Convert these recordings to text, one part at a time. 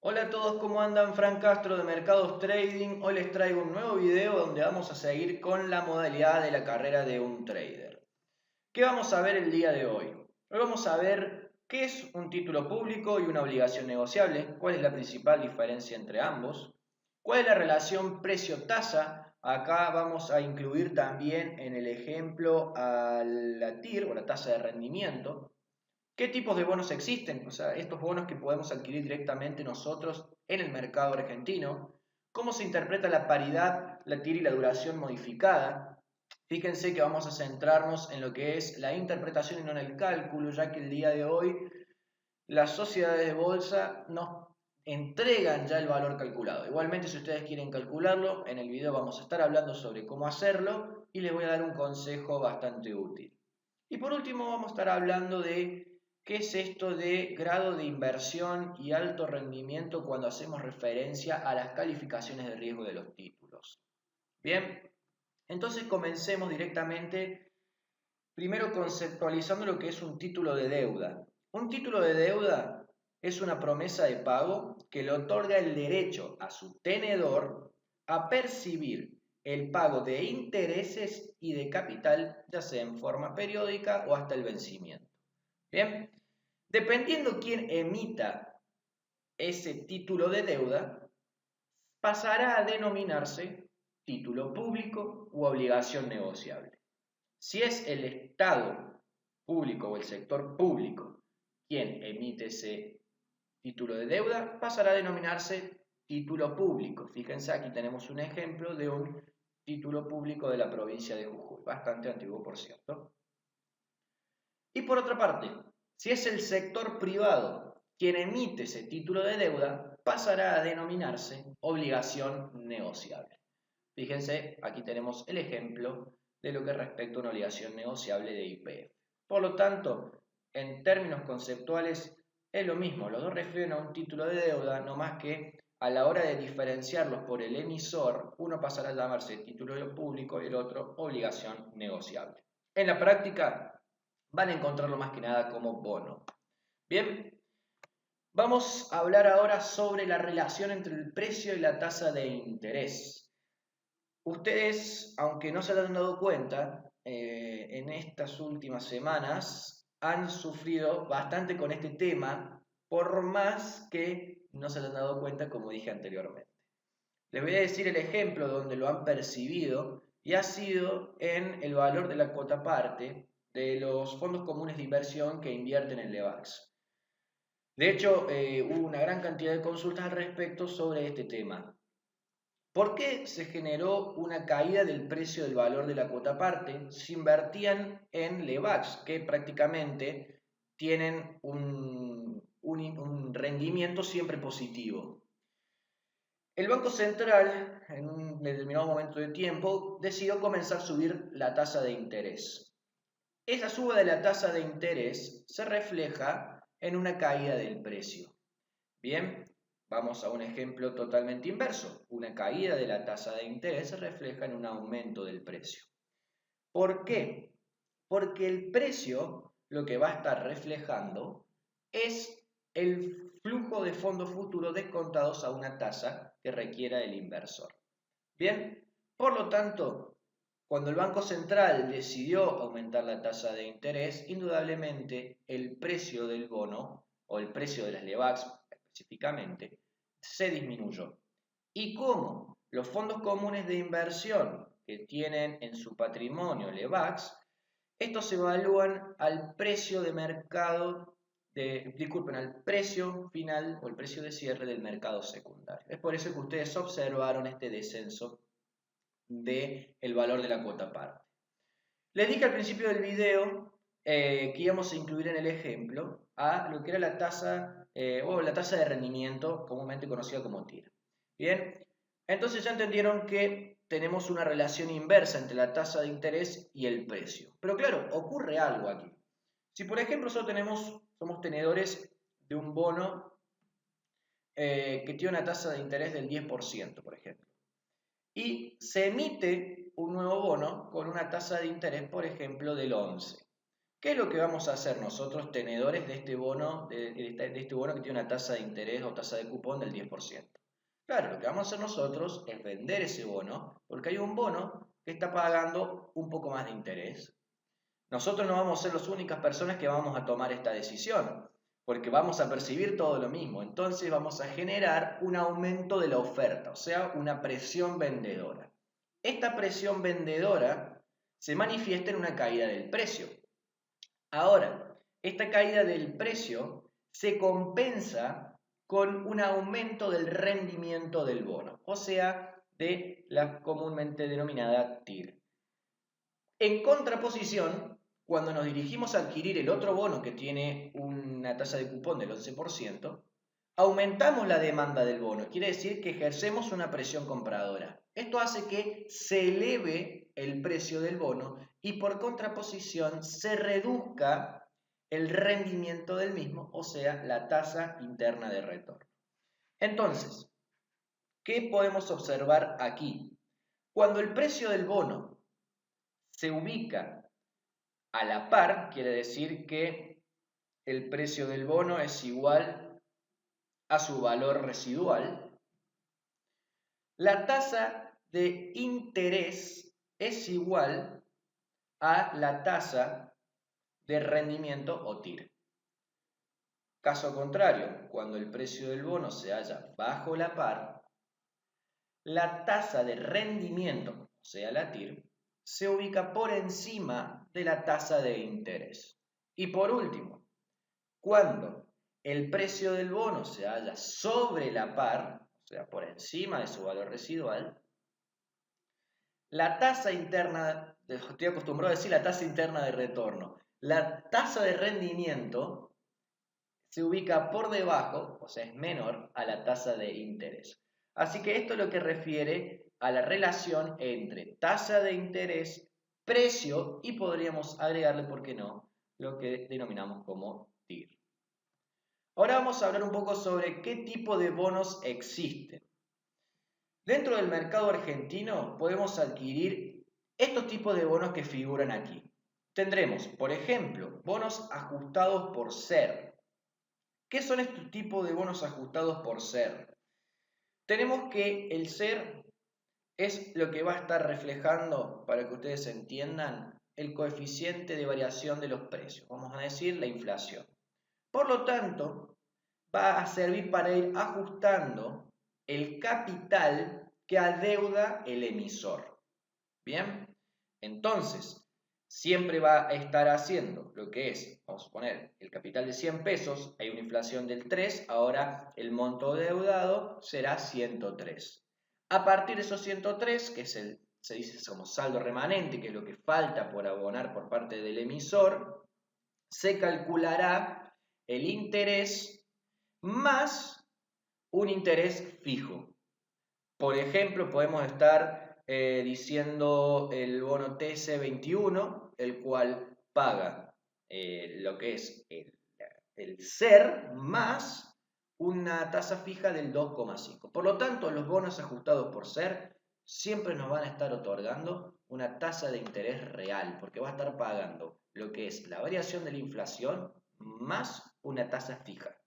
Hola a todos, ¿cómo andan? Fran Castro de Mercados Trading. Hoy les traigo un nuevo video donde vamos a seguir con la modalidad de la carrera de un trader. ¿Qué vamos a ver el día de hoy? Hoy vamos a ver qué es un título público y una obligación negociable, cuál es la principal diferencia entre ambos, cuál es la relación precio-tasa. Acá vamos a incluir también en el ejemplo a la TIR o la tasa de rendimiento. ¿Qué tipos de bonos existen? O sea, estos bonos que podemos adquirir directamente nosotros en el mercado argentino. ¿Cómo se interpreta la paridad, la TIR y la duración modificada? Fíjense que vamos a centrarnos en lo que es la interpretación y no en el cálculo, ya que el día de hoy las sociedades de bolsa nos entregan ya el valor calculado. Igualmente, si ustedes quieren calcularlo, en el video vamos a estar hablando sobre cómo hacerlo y les voy a dar un consejo bastante útil. Y por último, vamos a estar hablando de qué es esto de grado de inversión y alto rendimiento cuando hacemos referencia a las calificaciones de riesgo de los títulos. Bien, entonces comencemos directamente, primero conceptualizando lo que es un título de deuda. Un título de deuda es una promesa de pago que le otorga el derecho a su tenedor a percibir el pago de intereses y de capital, ya sea en forma periódica o hasta el vencimiento. Bien, dependiendo quién emita ese título de deuda, pasará a denominarse título público u obligación negociable. Si es el Estado público o el sector público quien emite ese título de deuda, pasará a denominarse título público. Fíjense, aquí tenemos un ejemplo de un título público de la provincia de Jujuy, bastante antiguo por cierto. Y por otra parte, si es el sector privado quien emite ese título de deuda, pasará a denominarse obligación negociable. Fíjense, aquí tenemos el ejemplo de lo que respecta a una obligación negociable de YPF. Por lo tanto, en términos conceptuales es lo mismo, los dos refieren a un título de deuda, no más que a la hora de diferenciarlos por el emisor, uno pasará a llamarse título público y el otro obligación negociable. En la práctica van a encontrarlo más que nada como bono. Bien, vamos a hablar ahora sobre la relación entre el precio y la tasa de interés. Ustedes, aunque no se hayan dado cuenta, en estas últimas semanas han sufrido bastante con este tema, por más que no se hayan dado cuenta, como dije anteriormente. Les voy a decir el ejemplo donde lo han percibido y ha sido en el valor de la cuota parte de los fondos comunes de inversión que invierten en Levax. De hecho, hubo una gran cantidad de consultas al respecto sobre este tema. ¿Por qué se generó una caída del precio del valor de la cuota parte si invertían en Levax, que prácticamente tienen un rendimiento siempre positivo? El Banco Central, en un determinado momento de tiempo, decidió comenzar a subir la tasa de interés. Esa suba de la tasa de interés se refleja en una caída del precio. Bien, vamos a un ejemplo totalmente inverso. Una caída de la tasa de interés se refleja en un aumento del precio. ¿Por qué? Porque el precio lo que va a estar reflejando es el flujo de fondos futuros descontados a una tasa que requiera el inversor. Bien, por lo tanto, cuando el Banco Central decidió aumentar la tasa de interés, indudablemente el precio del bono o el precio de las Levax específicamente se disminuyó. ¿Y cómo? Los fondos comunes de inversión que tienen en su patrimonio Levax, estos se evalúan al precio de mercado, al precio final o el precio de cierre del mercado secundario. Es por eso que ustedes observaron este descenso del valor de la cuota parte. Les dije al principio del video que íbamos a incluir en el ejemplo a lo que era la tasa o la tasa de rendimiento comúnmente conocida como TIR. Bien, entonces ya entendieron que tenemos una relación inversa entre la tasa de interés y el precio. Pero claro, ocurre algo aquí. Si por ejemplo somos tenedores de un bono que tiene una tasa de interés del 10%, por ejemplo, y se emite un nuevo bono con una tasa de interés, por ejemplo, del 11%. ¿Qué es lo que vamos a hacer nosotros, tenedores de este bono, de este bono que tiene una tasa de interés o tasa de cupón del 10%? Claro, lo que vamos a hacer nosotros es vender ese bono, porque hay un bono que está pagando un poco más de interés. Nosotros no vamos a ser las únicas personas que vamos a tomar esta decisión, porque vamos a percibir todo lo mismo. Entonces vamos a generar un aumento de la oferta, o sea, una presión vendedora. Esta presión vendedora se manifiesta en una caída del precio. Ahora, esta caída del precio se compensa con un aumento del rendimiento del bono, o sea, de la comúnmente denominada TIR. En contraposición, cuando nos dirigimos a adquirir el otro bono que tiene una tasa de cupón del 11%, aumentamos la demanda del bono, quiere decir que ejercemos una presión compradora. Esto hace que se eleve el precio del bono y por contraposición se reduzca el rendimiento del mismo, o sea, la tasa interna de retorno. Entonces, ¿qué podemos observar aquí? Cuando el precio del bono se ubica a la par, quiere decir que el precio del bono es igual a su valor residual, la tasa de interés es igual a la tasa de rendimiento o TIR. Caso contrario, cuando el precio del bono se halla bajo la par, la tasa de rendimiento, o sea la TIR, se ubica por encima de la tasa de interés. Y por último, cuando el precio del bono se halla sobre la par, o sea, por encima de su valor residual, la tasa interna, estoy acostumbrado a decir la tasa interna de retorno, la tasa de rendimiento se ubica por debajo, o sea, es menor a la tasa de interés. Así que esto es lo que refiere a la relación entre tasa de interés, precio y podríamos agregarle, ¿por qué no?, lo que denominamos como TIR. Ahora vamos a hablar un poco sobre qué tipo de bonos existen. Dentro del mercado argentino podemos adquirir estos tipos de bonos que figuran aquí. Tendremos, por ejemplo, bonos ajustados por SER. ¿Qué son estos tipos de bonos ajustados por SER? Tenemos que el SER es lo que va a estar reflejando, para que ustedes entiendan, el coeficiente de variación de los precios. Vamos a decir la inflación. Por lo tanto, va a servir para ir ajustando el capital que adeuda el emisor. Bien, entonces, siempre va a estar haciendo lo que es, vamos a poner, el capital de 100 pesos, hay una inflación del 3, ahora el monto deudado será 103. A partir de esos 103, que se dice como saldo remanente, que es lo que falta por abonar por parte del emisor, se calculará el interés más un interés fijo. Por ejemplo, podemos estar diciendo el bono TC21, el cual paga lo que es el SER más una tasa fija del 2,5. Por lo tanto, los bonos ajustados por SER siempre nos van a estar otorgando una tasa de interés real, porque va a estar pagando lo que es la variación de la inflación más una tasa fija.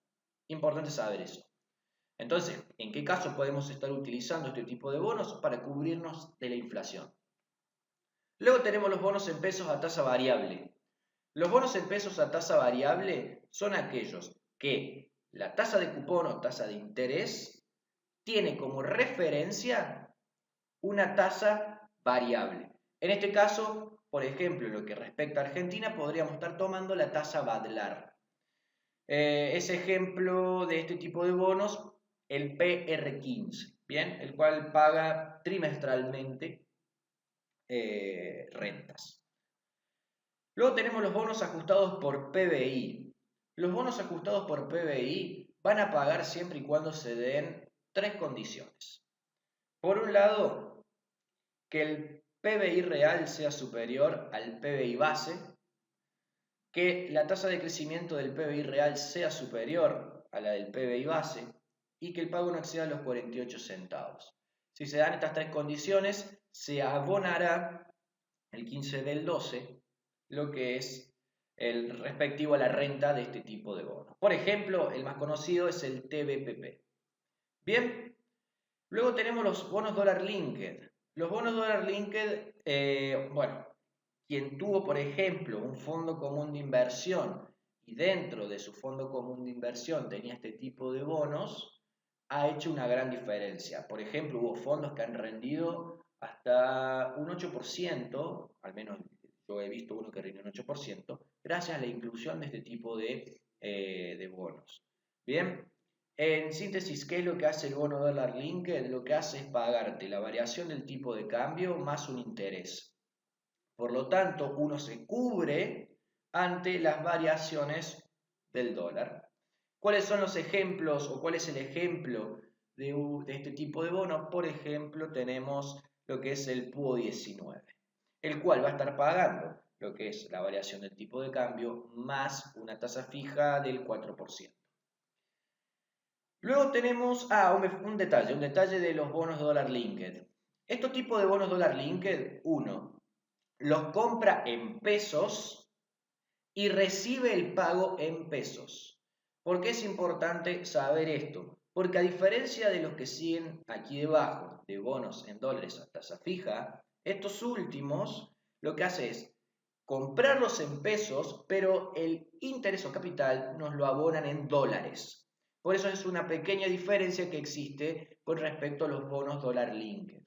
Importante saber eso. Entonces, ¿en qué caso podemos estar utilizando este tipo de bonos? Para cubrirnos de la inflación. Luego tenemos los bonos en pesos a tasa variable. Los bonos en pesos a tasa variable son aquellos que la tasa de cupón o tasa de interés tiene como referencia una tasa variable. En este caso, por ejemplo, en lo que respecta a Argentina, podríamos estar tomando la tasa Badlar. Ese ejemplo de este tipo de bonos, el PR15, ¿bien? El cual paga trimestralmente rentas. Luego tenemos los bonos ajustados por PBI. Los bonos ajustados por PBI van a pagar siempre y cuando se den tres condiciones. Por un lado, que el PBI real sea superior al PBI base, que la tasa de crecimiento del PBI real sea superior a la del PBI base y que el pago no exceda los 48 centavos. Si se dan estas tres condiciones, se abonará el 15 del 12 lo que es el respectivo a la renta de este tipo de bonos. Por ejemplo, el más conocido es el TBPP. Bien, luego tenemos los bonos dólar linked. Los bonos dólar linked, bueno, quien tuvo, por ejemplo, un fondo común de inversión y dentro de su fondo común de inversión tenía este tipo de bonos, ha hecho una gran diferencia. Por ejemplo, hubo fondos que han rendido hasta un 8%, al menos yo he visto uno que rindió un 8%, gracias a la inclusión de este tipo de bonos. Bien, en síntesis, ¿qué es lo que hace el bono dólar linked? Lo que hace es pagarte la variación del tipo de cambio más un interés. Por lo tanto, uno se cubre ante las variaciones del dólar. ¿Cuáles son los ejemplos o cuál es el ejemplo de este tipo de bono? Por ejemplo, tenemos lo que es el PUO 19, el cual va a estar pagando lo que es la variación del tipo de cambio más una tasa fija del 4%. Luego tenemos un detalle de los bonos dólar linked. Estos tipos de bonos dólar linked, uno, los compra en pesos y recibe el pago en pesos. ¿Por qué es importante saber esto? Porque a diferencia de los que siguen aquí debajo, de bonos en dólares a tasa fija, estos últimos lo que hace es comprarlos en pesos, pero el interés o capital nos lo abonan en dólares. Por eso es una pequeña diferencia que existe con respecto a los bonos dólar linked.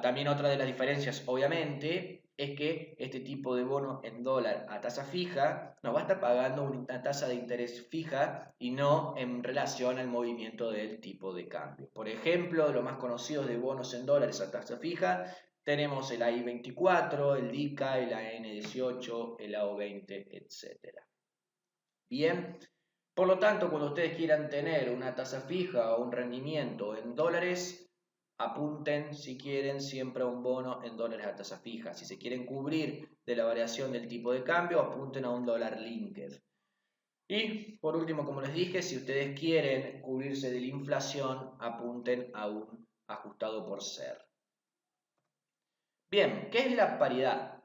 También otra de las diferencias, obviamente, es que este tipo de bono en dólar a tasa fija nos va a estar pagando una tasa de interés fija y no en relación al movimiento del tipo de cambio. Por ejemplo, los más conocidos de bonos en dólares a tasa fija, tenemos el AI24, el DICA, el AN18, el AO20, etc. Bien, por lo tanto, cuando ustedes quieran tener una tasa fija o un rendimiento en dólares, apunten, si quieren, siempre a un bono en dólares a tasa fija. Si se quieren cubrir de la variación del tipo de cambio, apunten a un dólar linked. Y por último, como les dije, si ustedes quieren cubrirse de la inflación, apunten a un ajustado por ser. Bien, ¿qué es la paridad?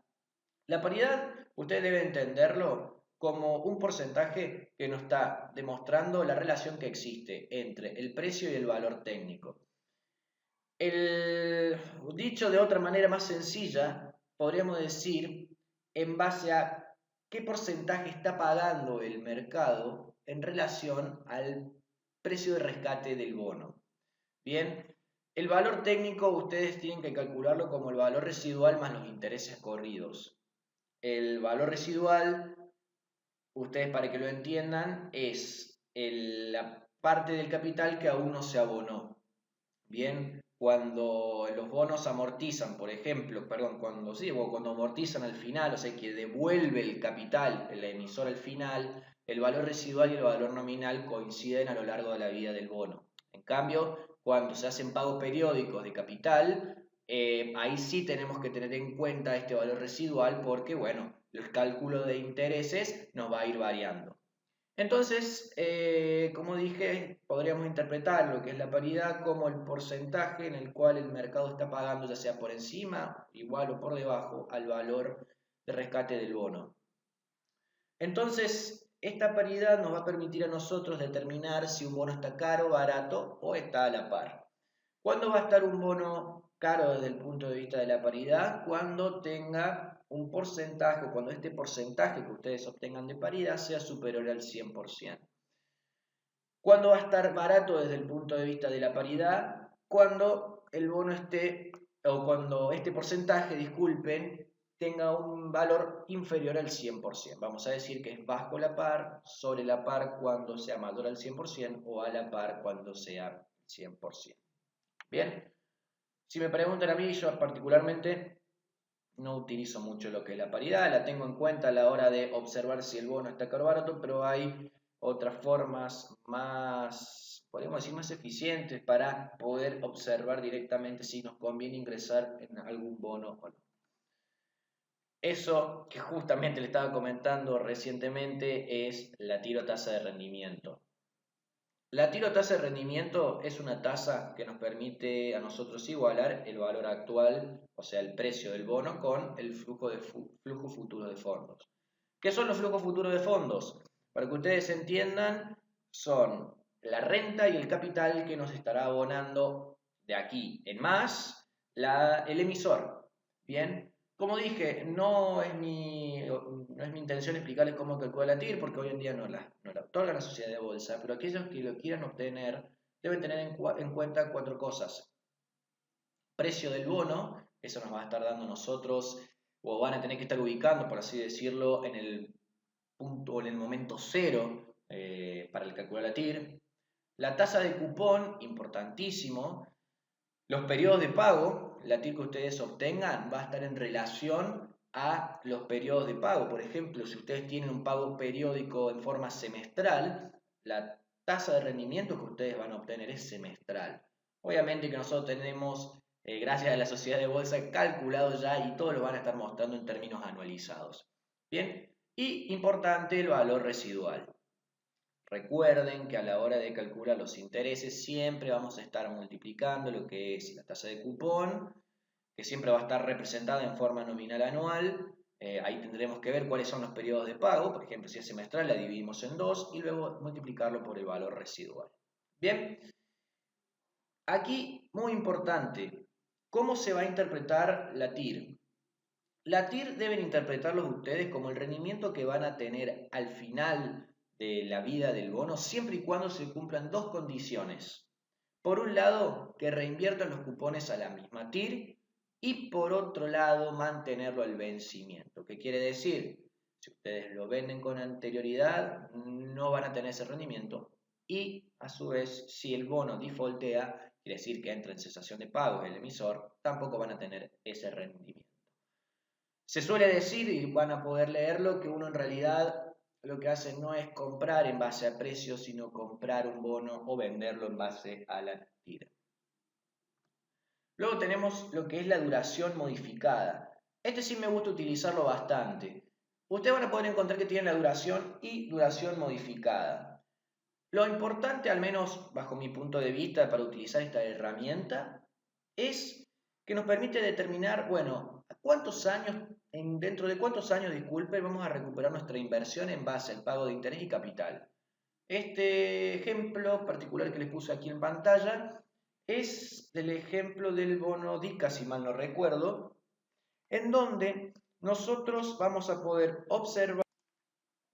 La paridad, ustedes deben entenderlo como un porcentaje que nos está demostrando la relación que existe entre el precio y el valor técnico. Dicho de otra manera más sencilla, podríamos decir en base a qué porcentaje está pagando el mercado en relación al precio de rescate del bono. Bien, el valor técnico ustedes tienen que calcularlo como el valor residual más los intereses corridos. El valor residual, ustedes para que lo entiendan, es la parte del capital que aún no se abonó. Bien, cuando los bonos amortizan, por ejemplo, cuando amortizan al final, o sea que devuelve el capital, el emisor al final, el valor residual y el valor nominal coinciden a lo largo de la vida del bono. En cambio, cuando se hacen pagos periódicos de capital, ahí sí tenemos que tener en cuenta este valor residual porque, bueno, el cálculo de intereses nos va a ir variando. Entonces, como dije, podríamos interpretar lo que es la paridad como el porcentaje en el cual el mercado está pagando, ya sea por encima, igual o por debajo, al valor de rescate del bono. Entonces, esta paridad nos va a permitir a nosotros determinar si un bono está caro, barato o está a la par. ¿Cuándo va a estar un bono caro desde el punto de vista de la paridad? Cuando tenga un porcentaje, o cuando este porcentaje que ustedes obtengan de paridad sea superior al 100%. ¿Cuándo va a estar barato desde el punto de vista de la paridad? Cuando el bono esté, o cuando este porcentaje, disculpen, tenga un valor inferior al 100%. Vamos a decir que es bajo la par, sobre la par cuando sea mayor al 100% o a la par cuando sea 100%. Bien, si me preguntan a mí, yo particularmente no utilizo mucho lo que es la paridad, la tengo en cuenta a la hora de observar si el bono está caro o barato, pero hay otras formas más, podemos decir, más eficientes para poder observar directamente si nos conviene ingresar en algún bono o no. Eso que justamente le estaba comentando recientemente es la tiro tasa de rendimiento. La tiro tasa de rendimiento es una tasa que nos permite a nosotros igualar el valor actual, o sea, el precio del bono, con el flujo futuro de fondos. ¿Qué son los flujos futuros de fondos? Para que ustedes entiendan, son la renta y el capital que nos estará abonando de aquí en más el emisor. Bien, como dije, no es mi intención explicarles cómo calcula la TIR, porque hoy en día no la otorga la sociedad de bolsa, pero aquellos que lo quieran obtener deben tener en cuenta 4 cosas. Precio del bono, eso nos va a estar dando nosotros, o van a tener que estar ubicando, por así decirlo, en el punto o en el momento cero para el calcular la TIR. La tasa de cupón, importantísimo. Los periodos de pago, la TIR que ustedes obtengan va a estar en relación a los periodos de pago. Por ejemplo, si ustedes tienen un pago periódico en forma semestral, la tasa de rendimiento que ustedes van a obtener es semestral. Obviamente que nosotros tenemos, gracias a la sociedad de bolsa, calculado ya y todos lo van a estar mostrando en términos anualizados. Bien, y importante el valor residual. Recuerden que a la hora de calcular los intereses siempre vamos a estar multiplicando lo que es la tasa de cupón, que siempre va a estar representada en forma nominal anual. Ahí tendremos que ver cuáles son los periodos de pago. Por ejemplo, si es semestral la dividimos en 2 y luego multiplicarlo por el valor residual. Bien, aquí muy importante, ¿cómo se va a interpretar la TIR? La TIR deben interpretarlos ustedes como el rendimiento que van a tener al final de la vida del bono, siempre y cuando se cumplan 2 condiciones. Por un lado, que reinviertan los cupones a la misma TIR y por otro lado, mantenerlo al vencimiento. ¿Qué quiere decir? Si ustedes lo venden con anterioridad, no van a tener ese rendimiento y a su vez, si el bono defaultea, quiere decir que entra en cesación de pagos el emisor, tampoco van a tener ese rendimiento. Se suele decir, y van a poder leerlo, que uno en realidad lo que hace no es comprar en base a precio, sino comprar un bono o venderlo en base a la tira. Luego tenemos lo que es la duración modificada. Este sí me gusta utilizarlo bastante. Ustedes van a poder encontrar que tienen la duración y duración modificada. Lo importante, al menos bajo mi punto de vista, para utilizar esta herramienta, es que nos permite determinar, bueno, dentro de cuántos años, disculpe, vamos a recuperar nuestra inversión en base al pago de interés y capital. Este ejemplo particular que les puse aquí en pantalla es el ejemplo del bono DICA, si mal no recuerdo, en donde nosotros vamos a poder observar.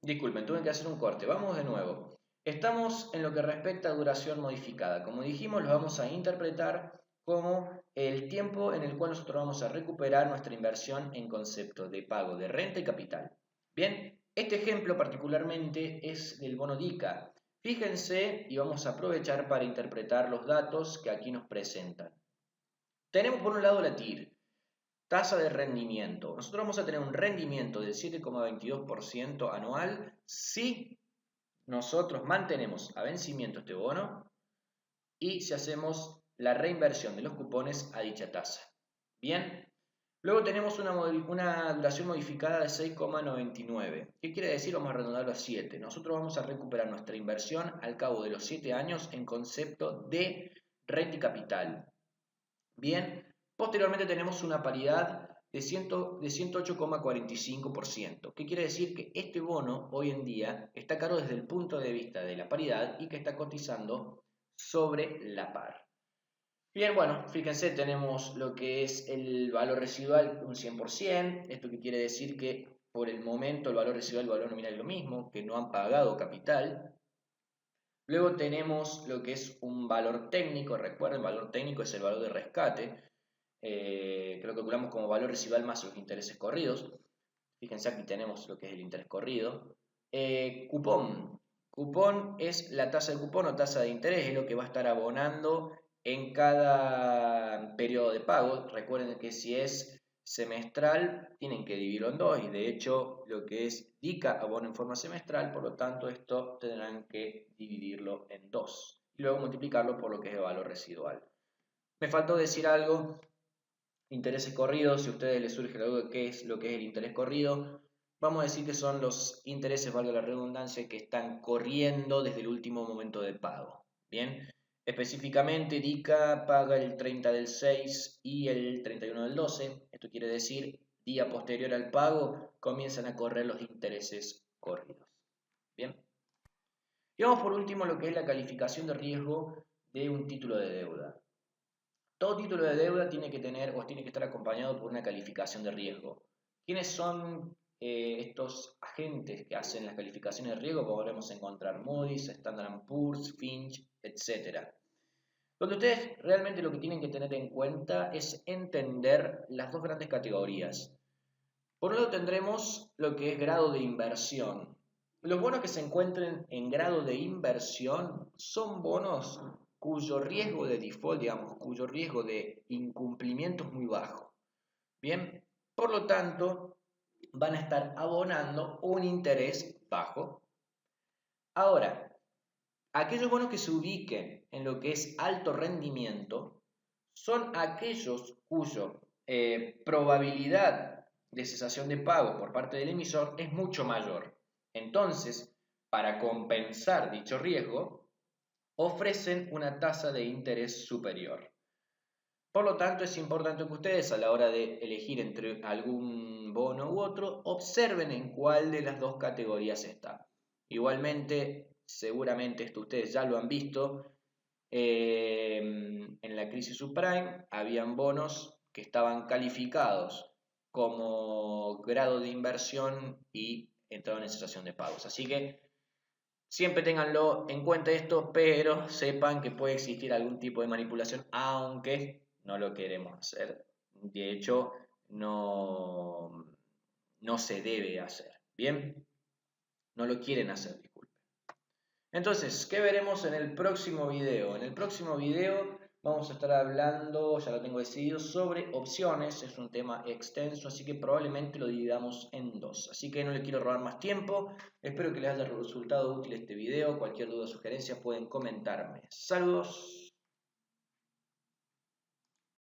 Disculpen, tuve que hacer un corte, vamos de nuevo. Estamos en lo que respecta a duración modificada. Como dijimos, lo vamos a interpretar como el tiempo en el cual nosotros vamos a recuperar nuestra inversión en concepto de pago de renta y capital. Bien, este ejemplo particularmente es del bono DICA. Fíjense y vamos a aprovechar para interpretar los datos que aquí nos presentan. Tenemos por un lado la TIR, tasa de rendimiento. Nosotros vamos a tener un rendimiento del 7,22% anual si nosotros mantenemos a vencimiento este bono y si hacemos la reinversión de los cupones a dicha tasa. Bien, luego tenemos una duración modificada de 6,99. ¿Qué quiere decir? Vamos a redondarlo a 7. Nosotros vamos a recuperar nuestra inversión al cabo de los 7 años en concepto de renta y capital. Bien, posteriormente tenemos una paridad de 108,45%. ¿Qué quiere decir? Que este bono hoy en día está caro desde el punto de vista de la paridad y que está cotizando sobre la par. Bien, bueno, fíjense, tenemos lo que es el valor residual, un 100%. Esto que quiere decir que por el momento el valor residual y el valor nominal es lo mismo, que no han pagado capital. Luego tenemos lo que es un valor técnico. Recuerden, el valor técnico es el valor de rescate, que lo calculamos como valor residual más los intereses corridos. Fíjense, aquí tenemos lo que es el interés corrido. Cupón. Cupón es la tasa de cupón o tasa de interés, es lo que va a estar abonando en cada periodo de pago. Recuerden que si es semestral, tienen que dividirlo en 2 y de hecho lo que es DICA abona en forma semestral, por lo tanto esto tendrán que dividirlo en 2 y luego multiplicarlo por lo que es el valor residual. Me faltó decir algo. Intereses corridos, si a ustedes les surge la duda de qué es lo que es el interés corrido, vamos a decir que son los intereses, valga la redundancia, que están corriendo desde el último momento de pago. Bien, específicamente DICA paga el 30 del 6 y el 31 del 12. Esto quiere decir día posterior al pago, comienzan a correr los intereses corridos. Bien. Y vamos por último a lo que es la calificación de riesgo de un título de deuda. Todo título de deuda tiene que tener o tiene que estar acompañado por una calificación de riesgo. ¿Quiénes son estos agentes que hacen las calificaciones de riesgo? Podremos encontrar Moody's, Standard & Poor's, Fitch, etc. Donde ustedes realmente lo que tienen que tener en cuenta es entender las dos grandes categorías. Por un lado tendremos lo que es grado de inversión. Los bonos que se encuentren en grado de inversión son bonos cuyo riesgo de default, digamos, cuyo riesgo de incumplimiento es muy bajo. Bien, por lo tanto, van a estar abonando un interés bajo. Ahora, aquellos bonos que se ubiquen en lo que es alto rendimiento son aquellos cuya probabilidad de cesación de pago por parte del emisor es mucho mayor. Entonces, para compensar dicho riesgo, ofrecen una tasa de interés superior. Por lo tanto, es importante que ustedes a la hora de elegir entre algún bono u otro, observen en cuál de las dos categorías está. Igualmente, seguramente esto ustedes ya lo han visto, en la crisis subprime habían bonos que estaban calificados como grado de inversión y entraban en cesación de pagos. Así que siempre ténganlo en cuenta esto, pero sepan que puede existir algún tipo de manipulación, aunque no lo queremos hacer. De hecho, no se debe hacer. Bien, no lo quieren hacer, disculpen. Entonces, ¿qué veremos en el próximo video? En el próximo video vamos a estar hablando, ya lo tengo decidido, sobre opciones. Es un tema extenso, así que probablemente lo dividamos en dos. Así que no le quiero robar más tiempo. Espero que les haya resultado útil este video. Cualquier duda o sugerencia pueden comentarme. Saludos.